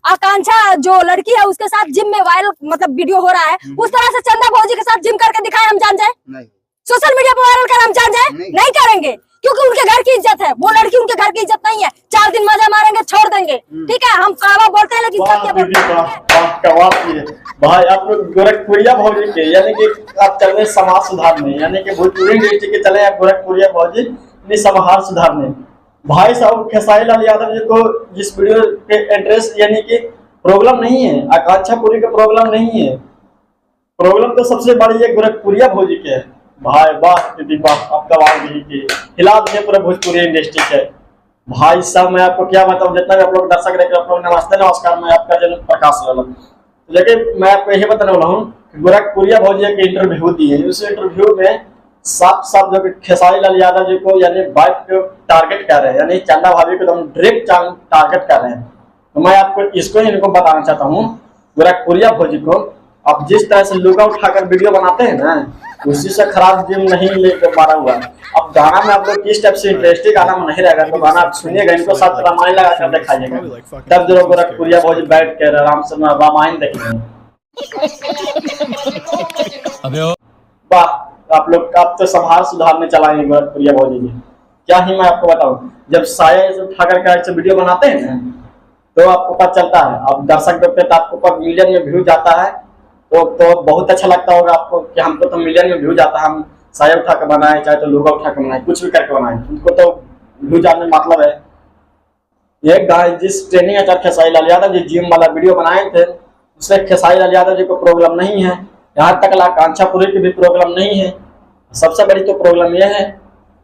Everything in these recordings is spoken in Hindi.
आकांक्षा जो लड़की है उसके साथ जिम में वायरल मतलब वीडियो हो रहा है, उस तरह से चंदा भौजी के साथ जिम करके दिखाए हम जान जाए? सोशल मीडिया पर वायरल कर हम जान जाए? नहीं करेंगे, क्योंकि उनके घर की इज्जत है, वो लड़की उनके घर की इज्जत नहीं है। 4 दिन मजा मारेंगे छोड़ देंगे, ठीक है? हम कहावत बोलते हैं लेकिन सत्य बोलते हैं। भाई आप लोग गोरखपुरिया भौजी के यानी कि आप चल रहे समाज सुधारने, यानी कि भोजपुरी इंडस्ट्री के चले आप गोरखपुरिया भौजी समाज सुधारने। भाई साहब खेसारी लाल यादव जी को जिस वीडियो के एड्रेस यानी कि प्रॉब्लम नहीं है, आकांक्षा पूरी का प्रॉब्लम नहीं है, प्रॉब्लम तो सबसे बड़ी है गोरखपुरिया भौजी के है। भाई वाह दीदी वाह, आपका आवाज नहीं की हिला दिए पूरे भोजपुरी इंडस्ट्री के। भाई साहब मैं आपको क्या बताऊं, जितना भी आप लोग दर्शक रहे आप लोग नमस्ते नमस्कार, मैं आपका जन्म प्रकाश लाल। लेकिन मैं आपको यही बताने वाला हूँ गोरखपुरिया भौजी के इंटरव्यू दी है, उस इंटरव्यू में साफ साफ जो खेसारी लाल यादव जी को यानी वाइफ को टारगेट कर रहे हैं, यानी चंदा भाभी को एकदम डायरेक्ट टारगेट कर रहे हैं। तो मैं आपको इसको ही इनको बताना चाहता हूँ गोरखपुरिया भौजी को, अब जिस तरह से लुगा उठाकर वीडियो बनाते हैं ना, उसी से खराब जिम नहीं लेकर मारा हुआ। अब गाना में आप लोग किस टाइप से इंटरेस्टिंग गाना में नहीं रहेगा तो गाना आप सुनिएगा, इनको साथ रामायण लगा कर दिखाइएगा, तब जो गोरखपुरिया भौजी बैठ कर आराम से रामायण देखेंगे। वाह आप लोग आप तो समाज सुधारने चलाएंगे गोरखपुरिया भौजी जी। क्या ही मैं आपको बताऊं, जब साया उठाकर के ऐसे वीडियो बनाते हैं ना तो आपको पता चलता है, अब दर्शक देखते हैं तो आपको पर मिलियन में व्यू जाता है, तो बहुत अच्छा लगता होगा आपको कि हमको तो मिलियन में व्यू जाता है, हम साया उठा के बनाए चाहे तो लुगा उठा के बनाए कुछ भी करके बनाए, उनको तो व्यू जाने में मतलब है। ये गाय जिस ट्रेनिंग आचार्य खेसारी लाल यादव जी जिम वाला वीडियो बनाए थे उससे खेसारी लाल यादव जी को प्रॉब्लम नहीं है, यहाँ तक आकांक्षा पूरी की भी प्रॉब्लम नहीं है। सबसे बड़ी तो प्रॉब्लम यह है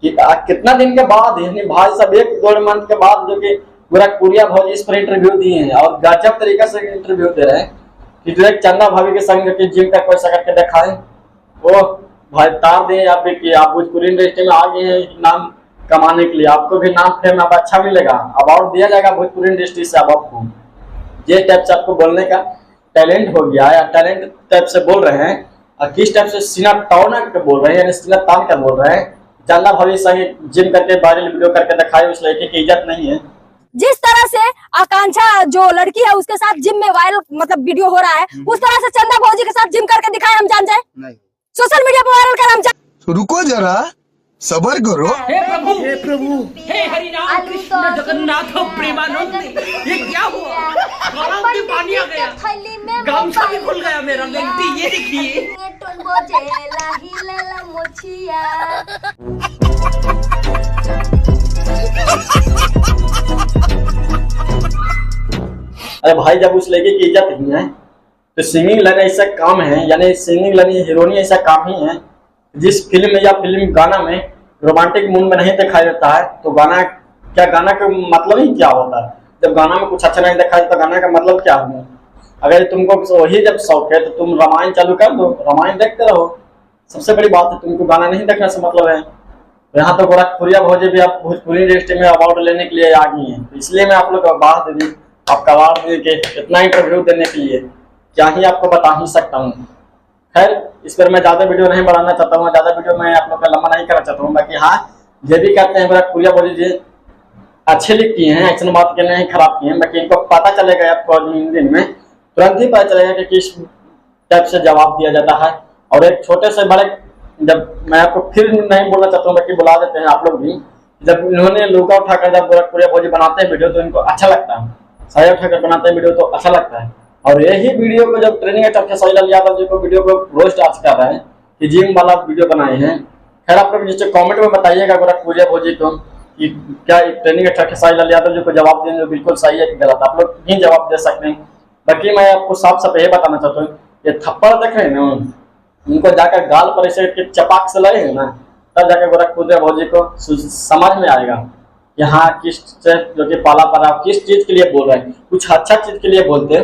कि कितना दिन के बाद यानी भाई साहब 1-2 मंथ के बाद जो कि गोरखपुरिया भौजी इस पर इंटरव्यू दिए हैं और गजब तरीके से इंटरव्यू दे रहे हैं कि डायरेक्ट चंदा भाभी के संग की जिम का पैसा करके दिखाए। वो भाई तार दें आप कि आप भोजपुरी इंडस्ट्री में आ गए हैं नाम कमाने के लिए, आपको भी नाम फेम अब अच्छा मिलेगा, अवार्ड दिया जाएगा भोजपुरी इंडस्ट्री से। अब आपको ये टाइप से आपको बोलने का टैलेंट हो गया या टैलेंट टाइप से बोल रहे हैं और किस टाइप से सीना तान कर बोल रहे हैं, यानी सीना तान कर बोल रहे हैं चंदा भाभी संग जिम करके वायरल वीडियो करके दिखाए, उस लड़के की इज्जत नहीं है। जिस तरह से आकांक्षा जो लड़की है उसके साथ जिम में वायरल मतलब वीडियो हो रहा है, उस तरह से चंदा भौजी के साथ जिम करके दिखाए हम जान जाए? सोशल मीडिया पर वायरल कर हम जाए? रुको जरा सबर करो। हे प्रभु, हे हरिनाम कृष्ण जगन्नाथ प्रेमानंद, ये क्या हुआ? गलाव में पानी आ गया, गामछा भी खुल गया मेरा। लेंटी ये देखिए। अरे भाई जब उस लड़के की इज्जत नहीं है तो सिंगिंग लाइन ऐसा काम है, यानी सिंगिंग लाइन हीरोइनी ऐसा काम ही है जिस फिल्म में या फिल्म गाना में रोमांटिक मूड में नहीं दिखाई देता है तो गाना क्या, गाना का मतलब ही क्या होता है? जब गाना में कुछ अच्छा नहीं दिखाई तो गाना का मतलब क्या हुआ? अगर तुमको वही जब शौक है तो तुम रामायण चालू कर दो, रामायण देखते रहो। सबसे बड़ी बात है तुमको गाना नहीं देखने से मतलब है। तो यहाँ तो गोरखपुरिया भौजी भी आप भोजपुरी इंडस्ट्री में अवार्ड लेने के लिए आ गई हैं, तो इसलिए मैं आप लोग को बात दे दी आपका अवार्ड दे के इतना इंटरव्यू देने के लिए क्या ही आपको बता ही सकता हूँ। खैर इस पर मैं ज्यादा वीडियो नहीं बनाना चाहता हूँ, ज्यादा वीडियो मैं आप लोग का लंबा नहीं करना चाहता हूँ। बाकी हाँ ये भी कहते हैं गोरखपुरिया भौजी जी अच्छे लिख किए हैं, ऐसी बात के नहीं खराब किए हैं, बाकी इनको पता चलेगा आपको दिन में तुरंत ही पता चलेगा कि किस टाइप से जवाब दिया जाता है। और एक छोटे से बड़े जब मैं आपको फिर नहीं बोलना चाहता हूँ बाकी बुला देते हैं आप लोग भी, जब इन्होंने लुगा उठाकर जब गोरखपुरिया भौजी बनाते हैं वीडियो तो इनको अच्छा लगता है, साया उठाकर बनाते हैं वीडियो तो अच्छा लगता है। और यही वीडियो को जब ट्रेनिंग आचार्य खेसारी लाल यादव जी को वीडियो को रोस्ट आज कर रहे हैं कि जिम वाला वीडियो बनाए हैं। खैर आप लोग नीचे कमेंट में बताइएगा गोरखपुरिया भौजी को कि क्या ट्रेनिंग आचार्य खेसारी लाल यादव जी को जवाब देंगे बिल्कुल सही है कि गलत, आप लोग ही जवाब दे सकते हैं। बाकी मैं आपको साफ साफ ये बताना चाहता हूँ, ये थप्पड़ देख रहे हैं ना, उनको जाकर गाल पर ऐसे चपाक से लगे ना तब जाकर गोरखपुरिया भौजी को समझ में आएगा कि हाँ किस जो कि पाला पर आप किस चीज के लिए बोल रहे हैं। कुछ अच्छा चीज के लिए बोलते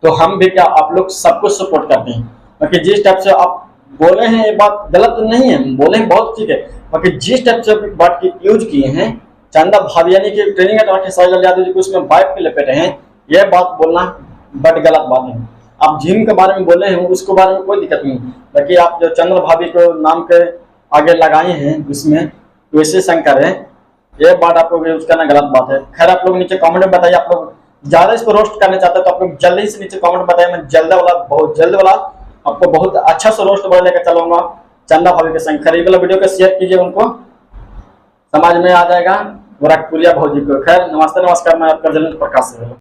तो हम भी क्या आप लोग सबको सपोर्ट करते हैं। बाकी जिस टाइप से आप बोले हैं ये बात गलत तो नहीं है, बोले हैं बहुत ठीक है, बाकी जिस टाइप से बात की यूज किए हैं चंदा भाभी यानी कि ट्रेनिंग खेसारी लाल यादव जी को उसमें वाइफ के लपेटे हैं, यह बात बोलना बड़ गलत बात है। आप जिम के बारे में बोले हैं उसके बारे में कोई दिक्कत नहीं, बाकी आप जो चंद्र भाभी को नाम के आगे लगाए हैं उसमें वैसे शंकर है, ये बात आपको यूज करना गलत बात है। खैर आप लोग नीचे कमेंट में बताइए आप लोग ज्यादा इसको रोस्ट करना चाहते हैं तो आप लोग जल्दी से नीचे कमेंट बताएं, मैं जल्द वाला बहुत जल्द वाला आपको बहुत अच्छा से रोस्ट बना लेकर चलूंगा चंदा भाभी के संग। खैर वाला वीडियो को शेयर कीजिए, उनको समझ में आ जाएगा गोरखपुरिया भौजी को। खैर नमस्ते नमस्कार, मैं आपका जलन प्रकाश।